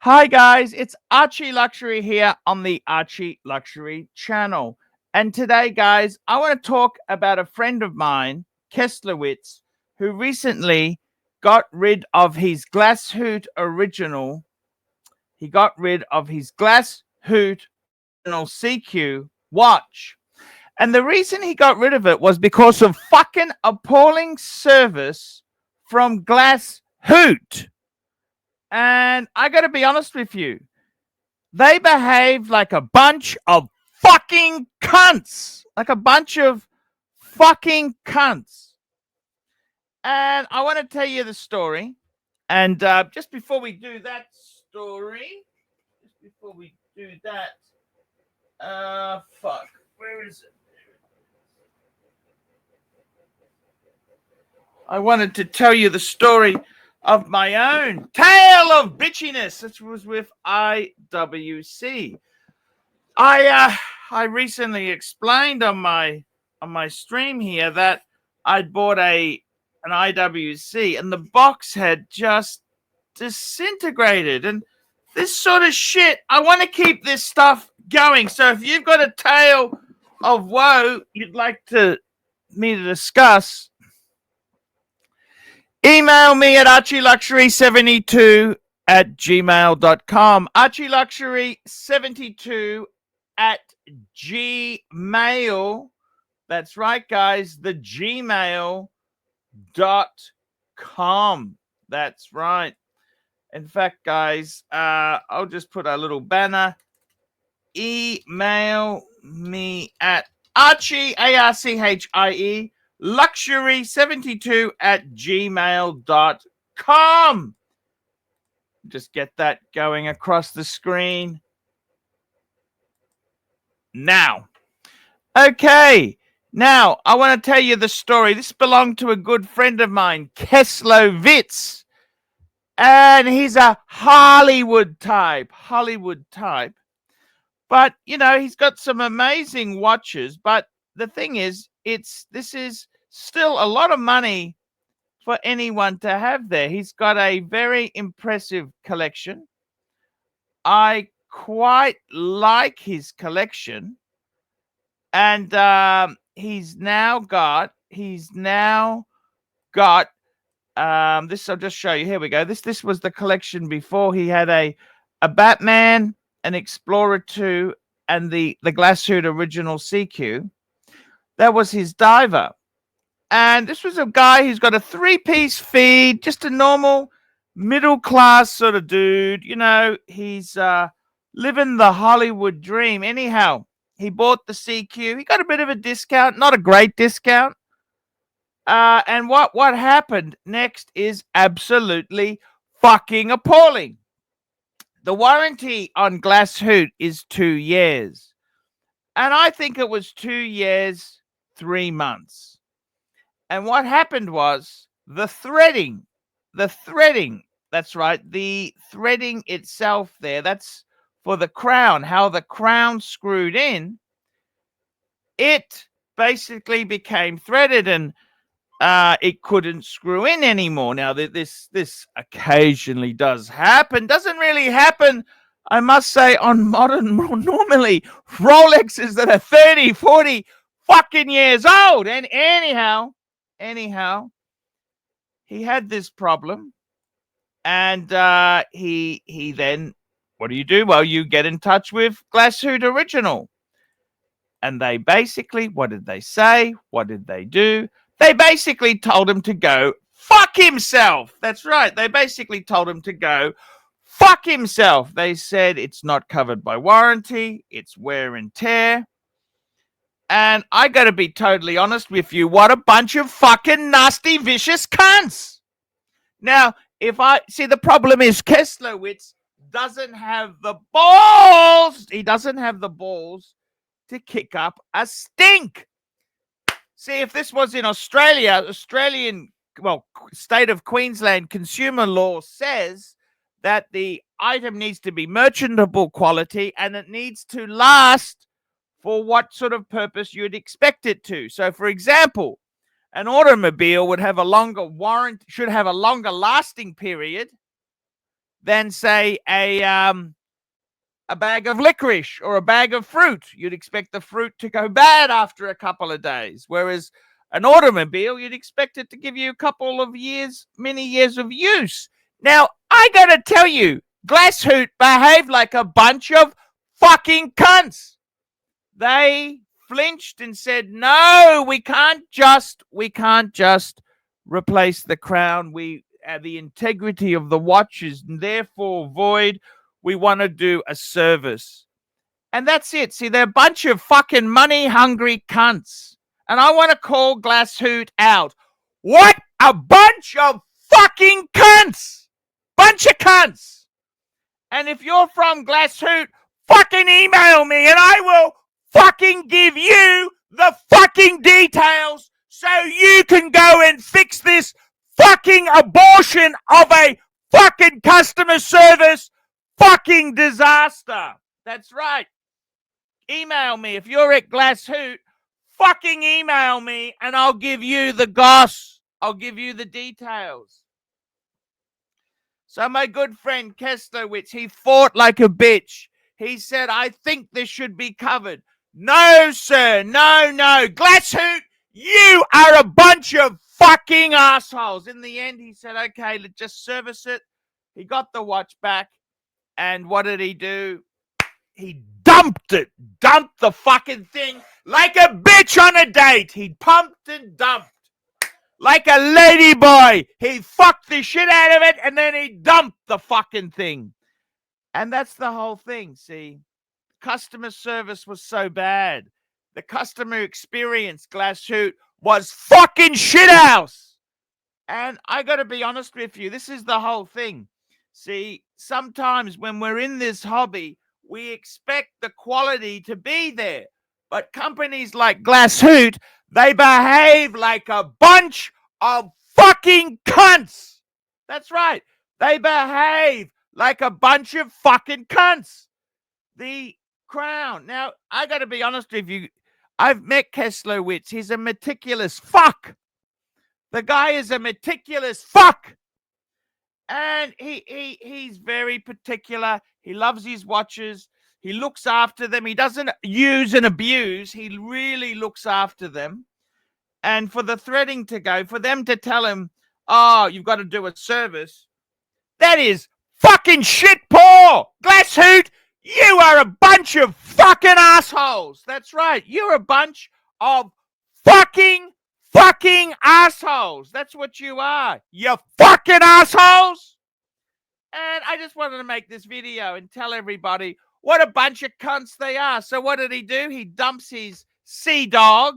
Hi guys, it's ArchieLuxury here on the ArchieLuxury channel. And today, guys, I want to talk about a friend of mine, Kesslowitz, who recently got rid of his Glashütte original. He got rid of his Glashütte original SeaQ watch. And the reason he got rid of it was because of fucking appalling service from Glashütte. And I got to be honest with you, they behave like a bunch of fucking cunts. Like a bunch of fucking cunts. And I want to tell you the story. And just before we do that where is it? I wanted to tell you the story of my own tale of bitchiness. This was with IWC. I recently explained on my stream here that I'd bought an IWC and the box had just disintegrated. And this sort of shit, I want to keep this stuff going. So if you've got a tale of woe you'd like me to discuss, email me at ArchieLuxury72@gmail.com. ArchieLuxury72@gmail. That's right, guys. The gmail.com. That's right. In fact, guys, I'll just put a little banner. Email me at Archie, ARCHIE, luxury72@gmail.com. Just get that going across the screen now. Okay, now I want to tell you the story. This belonged to a good friend of mine, Kesslowitz, and he's a Hollywood type. But, you know, he's got some amazing watches. But the thing is, this is still a lot of money for anyone to have there. He's got a very impressive collection. I quite like his collection. And he's now got this. I'll just show you. Here we go. This was the collection before. He had a Batman, an Explorer 2, and the Glashütte original SeaQ. That was his diver. And this was a guy who's got a 3-piece feed, just a normal middle-class sort of dude. You know, he's living the Hollywood dream. Anyhow, he bought the SeaQ. He got a bit of a discount, not a great discount. And what happened next is absolutely fucking appalling. The warranty on Glashütte is 2 years. And I think it was 2 years, 3 months. And what happened was the threading, that's right, the threading itself there, that's for the crown, how the crown screwed in, it basically became threaded and it couldn't screw in anymore. Now, this occasionally does happen. Doesn't really happen, I must say, on modern, normally Rolexes that are 30, 40 fucking years old. And anyhow, he had this problem. And he then, what do you do? Well, you get in touch with Glashütte Original. And they basically, what did they say? What did they do? They basically told him to go fuck himself. That's right. They basically told him to go fuck himself. They said it's not covered by warranty. It's wear and tear. And I got to be totally honest with you. What a bunch of fucking nasty, vicious cunts. Now, the problem is Kesslowitz doesn't have the balls. He doesn't have the balls to kick up a stink. See, if this was in Australia, state of Queensland consumer law says that the item needs to be merchantable quality and it needs to last for what sort of purpose you'd expect it to. So, for example, an automobile would have a longer warranty, should have a longer lasting period than, say, a bag of licorice or a bag of fruit. You'd expect the fruit to go bad after a couple of days, whereas an automobile, you'd expect it to give you a couple of years, many years of use. Now, I gotta tell you, Glashütte behaved like a bunch of fucking cunts. They flinched and said, no, we can't just replace the crown. The integrity of the watch is therefore void. We want to do a service. And that's it. See, they're a bunch of fucking money-hungry cunts. And I want to call Glashütte out. What a bunch of fucking cunts! Bunch of cunts! And if you're from Glashütte, fucking email me and I will fucking give you the fucking details so you can go and fix this fucking abortion of a fucking customer service fucking disaster. That's right. Email me. If you're at Glashütte, fucking email me and I'll give you the goss. I'll give you the details. So my good friend Keslowitz, he fought like a bitch. He said, I think this should be covered. No, sir. No. Glashütte, you are a bunch of fucking assholes. In the end, he said, okay, let's just service it. He got the watch back. And what did he do? He dumped it. Dumped the fucking thing like a bitch on a date. He pumped and dumped. Like a lady boy. He fucked the shit out of it and then he dumped the fucking thing. And that's the whole thing, see. Customer service was so bad. The customer experience, Glashütte, was fucking shithouse. And I got to be honest with you, this is the whole thing. See, sometimes when we're in this hobby, we expect the quality to be there. But companies like Glashütte, they behave like a bunch of fucking cunts. That's right. They behave like a bunch of fucking cunts. The crown. Now, I got to be honest with you. I've met Keslowitz. He's a meticulous fuck. The guy is a meticulous fuck. And he's very particular. He loves his watches. He looks after them. He doesn't use and abuse. He really looks after them. And for the threading to go, for them to tell him, oh, you've got to do a service, that is fucking shit poor. Glashütte, you are a bunch of fucking assholes. That's right. You're a bunch of fucking assholes. That's what you are. You fucking assholes. And I just wanted to make this video and tell everybody what a bunch of cunts they are. So what did he do? He dumps his SEADOG,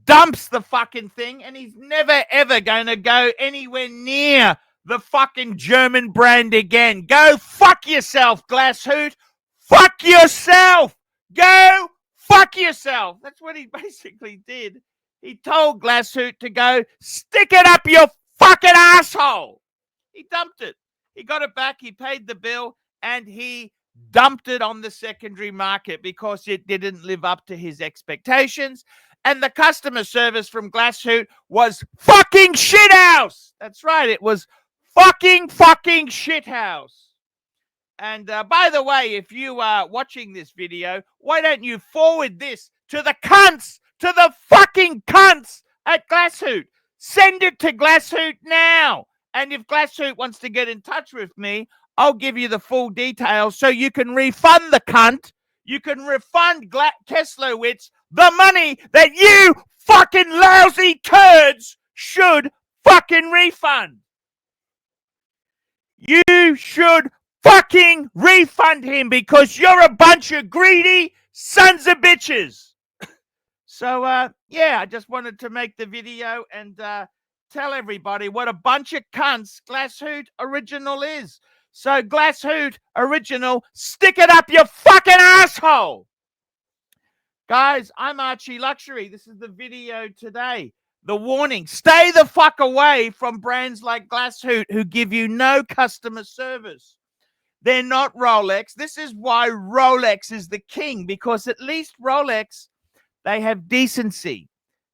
dumps the fucking thing, and he's never, ever going to go anywhere near the fucking German brand again. Go fuck yourself, Glashütte. Fuck yourself. Go fuck yourself. That's what he basically did. He told Glashütte to go stick it up your fucking asshole. He dumped it. He got it back. He paid the bill and he dumped it on the secondary market because it didn't live up to his expectations. And the customer service from Glashütte was fucking shithouse. That's right. It was fucking shithouse. And by the way, if you are watching this video, why don't you forward this to the cunts, to the fucking cunts at Glashütte? Send it to Glashütte now. And if Glashütte wants to get in touch with me, I'll give you the full details so you can refund the cunt. You can refund Keslowitz the money that you fucking lousy turds should fucking refund. You should fucking refund him because you're a bunch of greedy sons of bitches. So, yeah, I just wanted to make the video and tell everybody what a bunch of cunts Glashütte Original is. So, Glashütte Original, stick it up your fucking asshole. Guys, I'm ArchieLuxury. This is the video today. The warning, stay the fuck away from brands like Glashütte who give you no customer service. They're not Rolex. This is why Rolex is the king, because at least Rolex, they have decency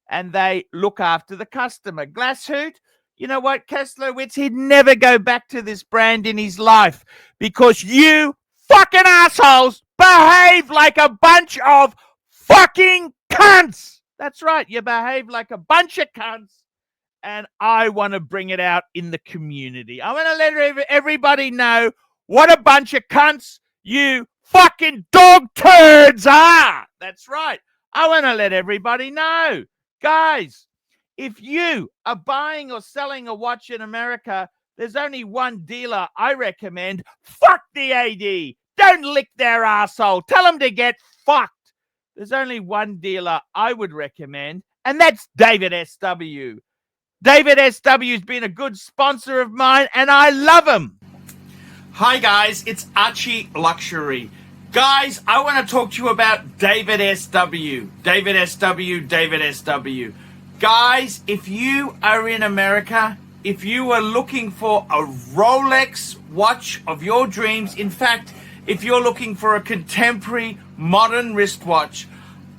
and they look after the customer. Glashütte, You know what, Kesslowitz? He'd never go back to this brand in his life because you fucking assholes behave like a bunch of fucking cunts. That's right. You behave like a bunch of cunts. And I want to bring it out in the community. I want to let everybody know what a bunch of cunts you fucking dog turds are. That's right. I want to let everybody know. Guys, if you are buying or selling a watch in America, there's only one dealer I recommend. Fuck the AD. Don't lick their asshole. Tell them to get fucked. There's only one dealer I would recommend, and that's David SW. David SW has been a good sponsor of mine, and I love him. Hi guys, it's ArchieLuxury. Guys, I want to talk to you about David SW. David SW, David SW. Guys, if you are in America, if you are looking for a Rolex watch of your dreams, in fact, if you're looking for a contemporary modern wristwatch,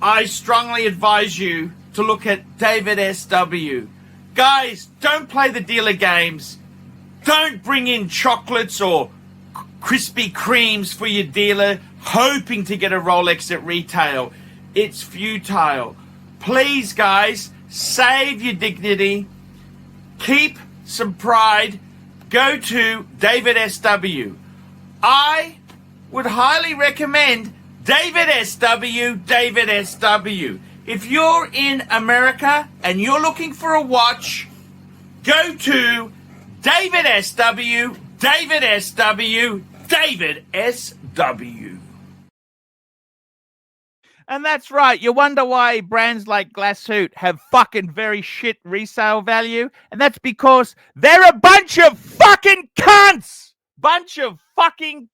I strongly advise you to look at David SW. Guys, don't play the dealer games. Don't bring in chocolates or Krispy Kremes for your dealer hoping to get a Rolex at retail. It's futile. Please, guys, save your dignity. Keep some pride. Go to David SW. I would highly recommend David SW, David SW. If you're in America and you're looking for a watch, go to David SW, David SW, David SW. And that's right. You wonder why brands like Glashütte have fucking very shit resale value? And that's because they're a bunch of fucking cunts! Bunch of fucking...